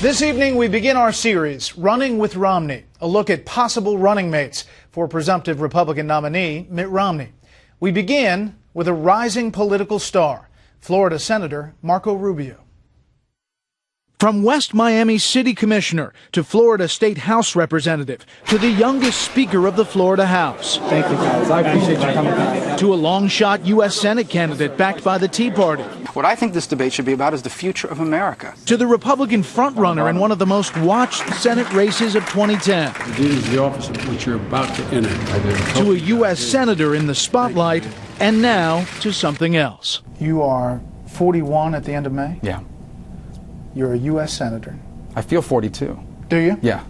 This evening, we begin our series, Running with Romney, a look at possible running mates for presumptive Republican nominee Mitt Romney. We begin with a rising political star, Florida Senator Marco Rubio. From West Miami City Commissioner to Florida State House Representative to the youngest Speaker of the Florida House. Thank you, guys. I appreciate you coming by. To a long-shot U.S. Senate candidate backed by the Tea Party. What I think this debate should be about is the future of America. To the Republican frontrunner in one of the most watched Senate races of 2010. It is the office which you're about to enter. To a U.S. Senator in the spotlight, and now to something else. You are 41 at the end of May? Yeah. You're a U.S. Senator. I feel 42. Do you? Yeah.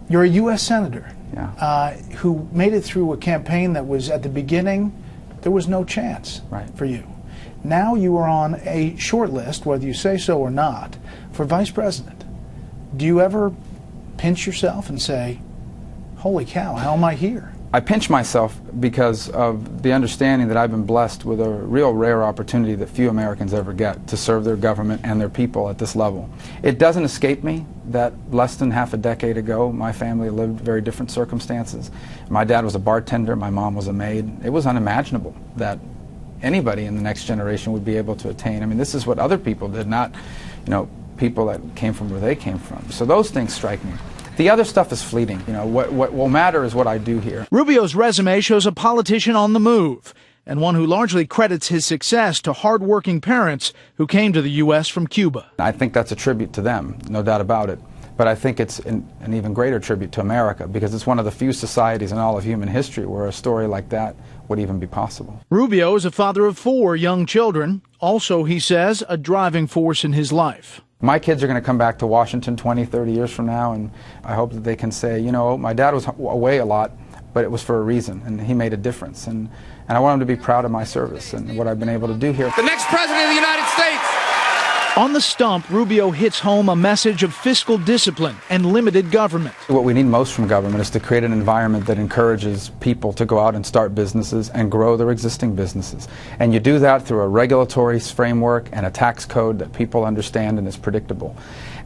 You're a U.S. Senator. Yeah. Who made it through a campaign that was, at the beginning, there was no chance for you. Now you are on a short list, whether you say so or not, for vice president. Do you ever pinch yourself and say, holy cow, how am I here? I pinch myself because of the understanding that I've been blessed with a real rare opportunity that few Americans ever get to serve their government and their people at this level. It doesn't escape me that less than half a decade ago, my family lived very different circumstances. My dad was a bartender, my mom was a maid. It was unimaginable that anybody in the next generation would be able to attain. I mean, this is what other people did, not, people that came from where they came from. So those things strike me. The other stuff is fleeting. What will matter is what I do here. Rubio's resume shows a politician on the move, and one who largely credits his success to hard-working parents who came to the U.S. from Cuba. I think that's a tribute to them, no doubt about it. But I think it's an even greater tribute to America, because it's one of the few societies in all of human history where a story like that would even be possible. Rubio is a father of 4 young children, also, he says, a driving force in his life. My kids are going to come back to Washington 20, 30 years from now, and I hope that they can say, my dad was away a lot, but it was for a reason, and he made a difference. And I want them to be proud of my service and what I've been able to do here. The next president of the United States! On the stump, Rubio hits home a message of fiscal discipline and limited government. What we need most from government is to create an environment that encourages people to go out and start businesses and grow their existing businesses. And you do that through a regulatory framework and a tax code that people understand and is predictable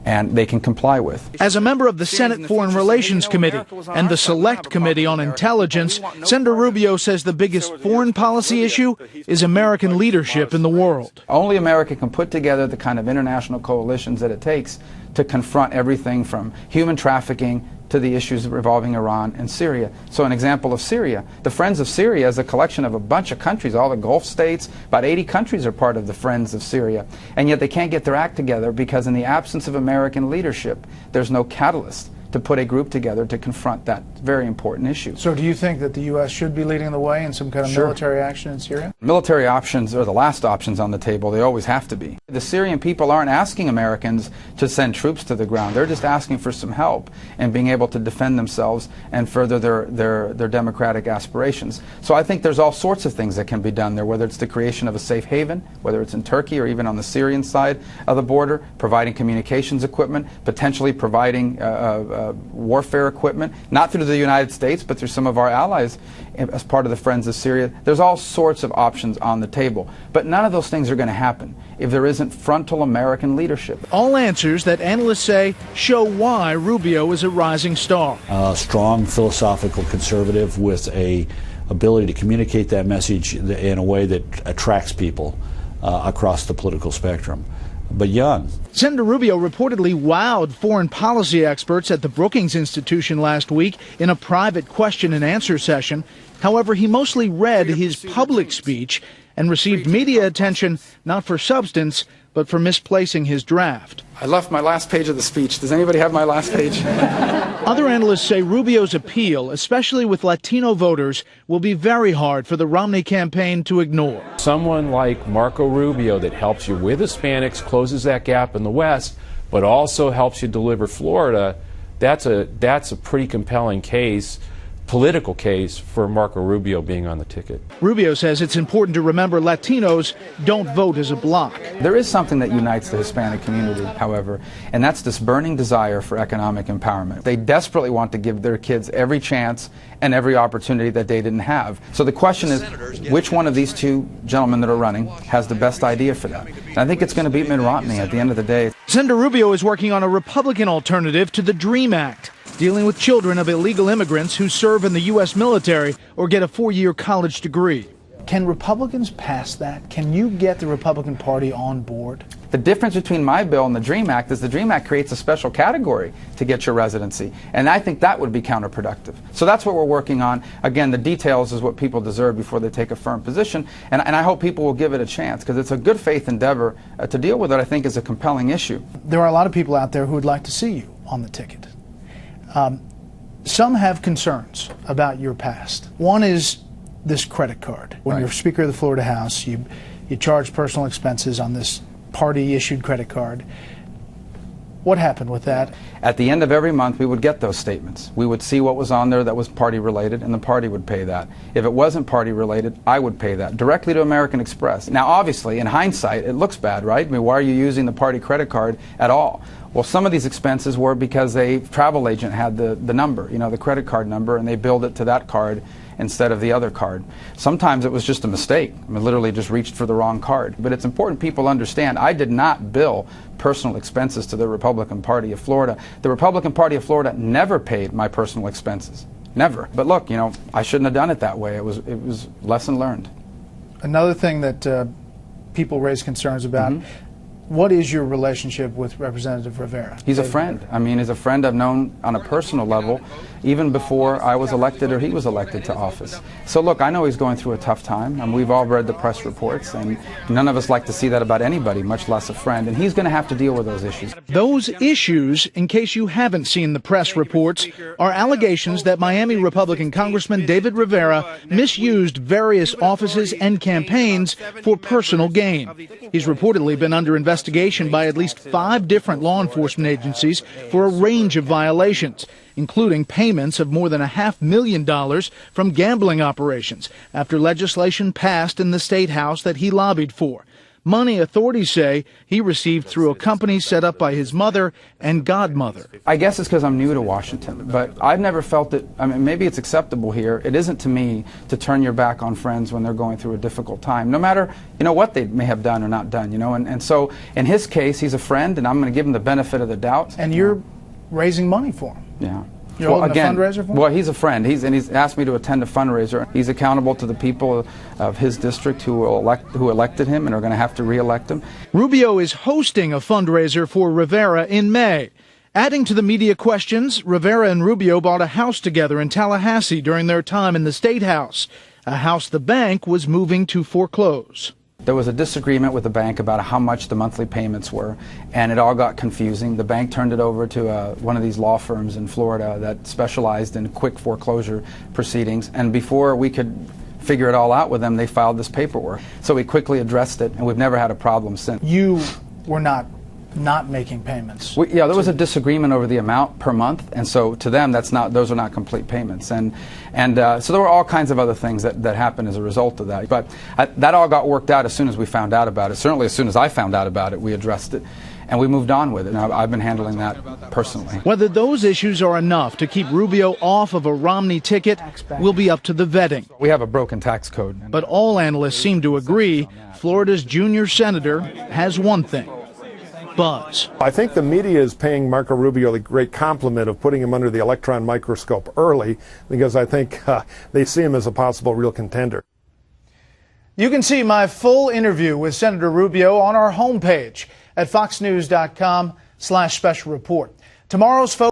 and they can comply with. As a member of the Senate Foreign Relations Committee and the Select Committee on Intelligence, Senator Rubio says the biggest foreign policy issue is American leadership in the world. Only America can put together the kind of international coalitions that it takes to confront everything from human trafficking to the issues revolving Iran and Syria. So an example of Syria. The Friends of Syria is a collection of a bunch of countries, all the Gulf states. About 80 countries are part of the Friends of Syria. And yet they can't get their act together because in the absence of American leadership, there's no catalyst to put a group together to confront that very important issue. So do you think that the U.S. should be leading the way in some kind of military action in Syria? Military options are the last options on the table. They always have to be. The Syrian people aren't asking Americans to send troops to the ground. They're just asking for some help in being able to defend themselves and further their democratic aspirations. So I think there's all sorts of things that can be done there, whether it's the creation of a safe haven, whether it's in Turkey or even on the Syrian side of the border, providing communications equipment, potentially providing warfare equipment, not through the United States, but through some of our allies as part of the Friends of Syria. There's all sorts of options on the table. But none of those things are going to happen if there isn't frontal American leadership. All answers that analysts say show why Rubio is a rising star. A strong philosophical conservative with a ability to communicate that message in a way that attracts people across the political spectrum. But young. Senator Rubio reportedly wowed foreign policy experts at the Brookings Institution last week in a private question and answer session. However, he mostly read his public speech and received media attention not for substance, but for misplacing his draft. I left my last page of the speech. Does anybody have my last page? Other analysts say Rubio's appeal, especially with Latino voters, will be very hard for the Romney campaign to ignore. Someone like Marco Rubio that helps you with Hispanics, closes that gap in the West, but also helps you deliver Florida, that's a pretty compelling case political case for Marco Rubio being on the ticket. Rubio says it's important to remember Latinos don't vote as a bloc. There is something that unites the Hispanic community, however, and that's this burning desire for economic empowerment. They desperately want to give their kids every chance and every opportunity that they didn't have. So the question is, which one of these two gentlemen that are running has the best idea for that? And I think it's going to beat Mitt Romney at the end of the day. Senator Rubio is working on a Republican alternative to the DREAM Act, dealing with children of illegal immigrants who serve in the U.S. military or get a 4-year college degree. Can Republicans pass that? Can you get the Republican Party on board? The difference between my bill and the DREAM Act is the DREAM Act creates a special category to get your residency, and I think that would be counterproductive. So that's what we're working on. Again, the details is what people deserve before they take a firm position, and I hope people will give it a chance, because it's a good faith endeavor to deal with it. I think is a compelling issue. There are a lot of people out there who would like to see you on the ticket. Some have concerns about your past. One is this credit card. When you're Speaker of the Florida House, you charge personal expenses on this party-issued credit card. What happened with that? At the end of every month, we would get those statements. We would see what was on there that was party-related, and the party would pay that. If it wasn't party-related, I would pay that directly to American Express. Now, obviously, in hindsight, it looks bad, right? I mean, why are you using the party credit card at all? Well, some of these expenses were because a travel agent had the number, you know, the credit card number, and they billed it to that card instead of the other card. Sometimes it was just a mistake. I mean, literally just reached for the wrong card. But it's important people understand I did not bill personal expenses to the Republican Party of Florida. The Republican Party of Florida never paid my personal expenses. Never. But look, you know, I shouldn't have done it that way. It was lesson learned. Another thing that people raise concerns about, what is your relationship with Representative Rivera? He's a friend. I mean, he's a friend I've known on a personal level even before I was elected or he was elected to office. So look, I know he's going through a tough time, and we've all read the press reports, and none of us like to see that about anybody, much less a friend, and he's going to have to deal with those issues. Those issues, in case you haven't seen the press reports, are allegations that Miami Republican Congressman David Rivera misused various offices and campaigns for personal gain. He's reportedly been under investigation by at least 5 different law enforcement agencies for a range of violations, including payments of more than $500,000 from gambling operations after legislation passed in the state house that he lobbied for. Money authorities say he received through a company set up by his mother and godmother. I guess it's because I'm new to Washington, but I've never felt it. I mean, maybe it's acceptable here. It isn't to me to turn your back on friends when they're going through a difficult time, no matter, you know, what they may have done or not done, you know. And so in his case, he's a friend, and I'm going to give him the benefit of the doubt. And you're raising money for him. Yeah. You're holding a fundraiser for him? Well, he's a friend. He's asked me to attend a fundraiser. He's accountable to the people of his district who elected him and are going to have to re-elect him. Rubio is hosting a fundraiser for Rivera in May. Adding to the media questions, Rivera and Rubio bought a house together in Tallahassee during their time in the State House, a house the bank was moving to foreclose. There was a disagreement with the bank about how much the monthly payments were, and it all got confusing. The bank turned it over to one of these law firms in Florida that specialized in quick foreclosure proceedings, and before we could figure it all out with them, they filed this paperwork. So we quickly addressed it, and we've never had a problem since. You were not making payments. Yeah, there was a disagreement over the amount per month, and so to them, those are not complete payments. And so there were all kinds of other things that happened as a result of that. But that all got worked out as soon as we found out about it. Certainly as soon as I found out about it, we addressed it, and we moved on with it. And I've been handling that personally. Whether those issues are enough to keep Rubio off of a Romney ticket will be up to the vetting. We have a broken tax code. But all analysts seem to agree Florida's junior senator has one thing: buzz. I think the media is paying Marco Rubio the great compliment of putting him under the electron microscope early, because I think they see him as a possible real contender. You can see my full interview with Senator Rubio on our homepage at foxnews.com/special report. Tomorrow's